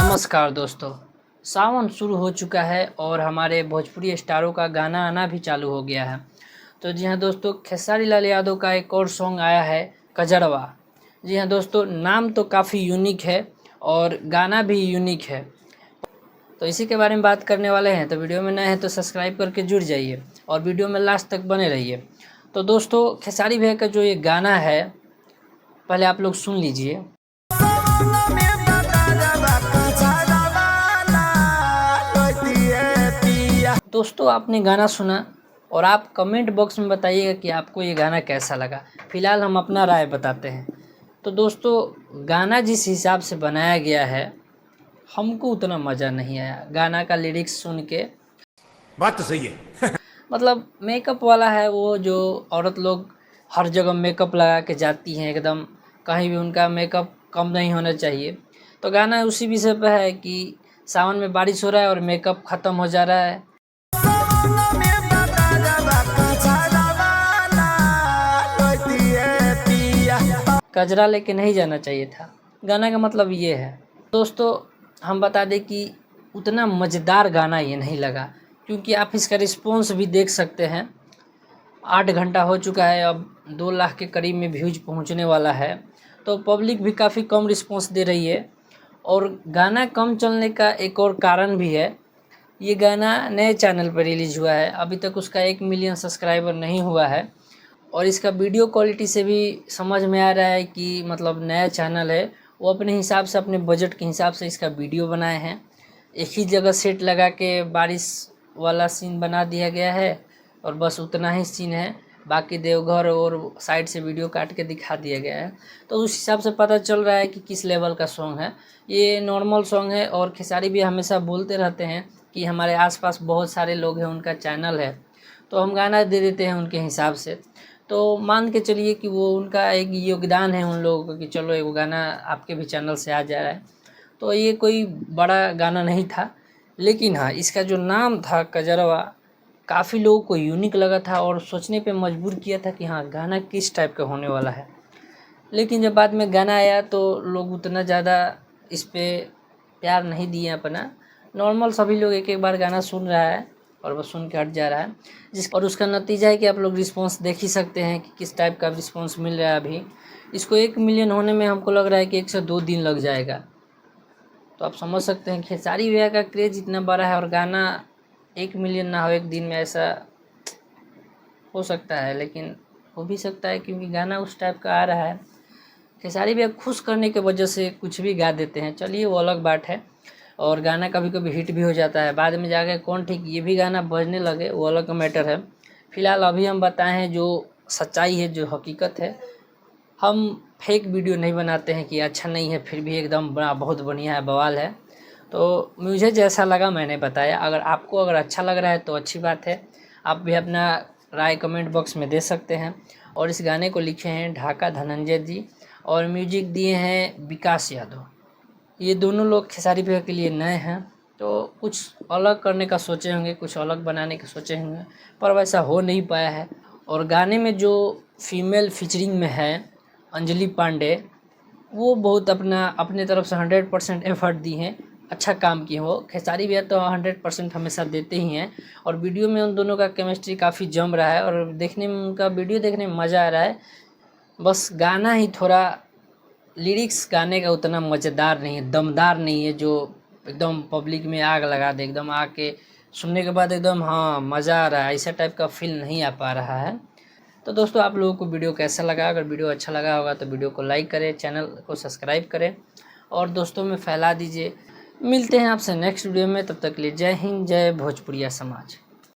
नमस्कार दोस्तों, सावन शुरू हो चुका है और हमारे भोजपुरी स्टारों का गाना आना भी चालू हो गया है। तो जी हाँ दोस्तों, खेसारी लाल यादव का एक और सॉन्ग आया है कजरवा। जी हाँ दोस्तों, नाम तो काफ़ी यूनिक है और गाना भी यूनिक है। तो इसी के बारे में बात करने वाले हैं। तो वीडियो में नए हैं तो सब्सक्राइब करके जुड़ जाइए और वीडियो में लास्ट तक बने रहिए। तो दोस्तों, खेसारी भैया का जो ये गाना है, पहले आप लोग सुन लीजिए। दोस्तों, आपने गाना सुना और आप कमेंट बॉक्स में बताइएगा कि आपको ये गाना कैसा लगा। फ़िलहाल हम अपना राय बताते हैं। तो दोस्तों, गाना जिस हिसाब से बनाया गया है, हमको उतना मज़ा नहीं आया गाना का लिरिक्स सुन के। बात तो सही है। मतलब मेकअप वाला है वो, जो औरत लोग हर जगह मेकअप लगा के जाती हैं, एकदम कहीं भी उनका मेकअप कम नहीं होना चाहिए। तो गाना उसी विषय पे है कि सावन में बारिश हो रहा है और मेकअप ख़त्म हो जा रहा है। कजरा लेके नहीं जाना चाहिए था, गाना का मतलब ये है। दोस्तों, हम बता दें कि उतना मज़ेदार गाना ये नहीं लगा, क्योंकि आप इसका रिस्पॉन्स भी देख सकते हैं। 8 घंटा हो चुका है, अब 2 लाख के करीब में व्यूज पहुंचने वाला है। तो पब्लिक भी काफ़ी कम रिस्पॉन्स दे रही है। और गाना कम चलने का एक और कारण भी है, ये गाना नए चैनल पर रिलीज़ हुआ है, अभी तक उसका 1 मिलियन सब्सक्राइबर नहीं हुआ है। और इसका वीडियो क्वालिटी से भी समझ में आ रहा है कि मतलब नया चैनल है, वो अपने हिसाब से, अपने बजट के हिसाब से इसका वीडियो बनाए हैं। एक ही जगह सेट लगा के बारिश वाला सीन बना दिया गया है और बस उतना ही सीन है, बाकी देवघर और साइड से वीडियो काट के दिखा दिया गया है। तो उस हिसाब से पता चल रहा है कि किस लेवल का सॉन्ग है। ये नॉर्मल सॉन्ग है और खेसारी भी हमेशा बोलते रहते हैं कि हमारे आसपास बहुत सारे लोग हैं, उनका चैनल है, तो हम गाना दे देते हैं उनके हिसाब से। तो मान के चलिए कि वो उनका एक योगदान है उन लोगों का कि चलो एक गाना आपके भी चैनल से आ जा रहा है। तो ये कोई बड़ा गाना नहीं था, लेकिन हाँ, इसका जो नाम था कजरवा, काफ़ी लोगों को यूनिक लगा था और सोचने पे मजबूर किया था कि हाँ, गाना किस टाइप का होने वाला है। लेकिन जब बाद में गाना आया तो लोग उतना ज़्यादा इस पे प्यार नहीं दिए अपना। नॉर्मल सभी लोग एक एक बार गाना सुन रहा है और बस सुन के हट जा रहा है। और उसका नतीजा है कि आप लोग रिस्पॉन्स देख ही सकते हैं कि किस टाइप का रिस्पॉन्स मिल रहा है। अभी इसको 1 मिलियन होने में हमको लग रहा है कि 1 से 2 दिन लग जाएगा। तो आप समझ सकते हैं खेसारी भैया का क्रेज़ इतना बड़ा है और गाना 1 मिलियन ना हो 1 दिन में, ऐसा हो सकता है, लेकिन हो भी सकता है क्योंकि गाना उस टाइप का आ रहा है। खेसारी भैया खुश करने के वजह से कुछ भी गा देते हैं, चलिए वो अलग बात है। और गाना कभी कभी हिट भी हो जाता है, बाद में जाके कौन ठीक ये भी गाना बजने लगे, वो अलग मैटर है। फ़िलहाल अभी हम बताएं हैं जो सच्चाई है, जो हकीकत है। हम फेक वीडियो नहीं बनाते हैं कि अच्छा नहीं है फिर भी एकदम बड़ा बहुत बढ़िया है, बवाल है। तो मुझे जैसा लगा मैंने बताया। अगर अच्छा लग रहा है तो अच्छी बात है, आप भी अपना राय कमेंट बॉक्स में दे सकते हैं। और इस गाने को लिखे हैं ढाका धनंजय जी और म्यूजिक दिए हैं विकास यादव। ये दोनों लोग खेसारी भैया के लिए नए हैं, तो कुछ अलग करने का सोचे होंगे, कुछ अलग बनाने का सोचे होंगे, पर वैसा हो नहीं पाया है। और गाने में जो फीमेल फीचरिंग में है अंजलि पांडे, वो बहुत अपने तरफ से 100% एफर्ट दी हैं, अच्छा काम किए। वो खेसारी भैया तो 100% हमेशा देते ही हैं। और वीडियो में उन दोनों का केमिस्ट्री काफ़ी जम रहा है और देखने में, उनका वीडियो देखने में मज़ा आ रहा है। बस गाना ही थोड़ा, लिरिक्स गाने का उतना मज़ेदार नहीं है, दमदार नहीं है, जो एकदम पब्लिक में आग लगा दे, एकदम आके सुनने के बाद एकदम हाँ मज़ा आ रहा है, ऐसा टाइप का फील नहीं आ पा रहा है। तो दोस्तों, आप लोगों को वीडियो कैसा लगा? अगर वीडियो अच्छा लगा होगा तो वीडियो को लाइक करें, चैनल को सब्सक्राइब करें और दोस्तों में फैला दीजिए। मिलते हैं आपसे नेक्स्ट वीडियो में, तब तक के लिए जय हिंद, जय भोजपुरिया समाज।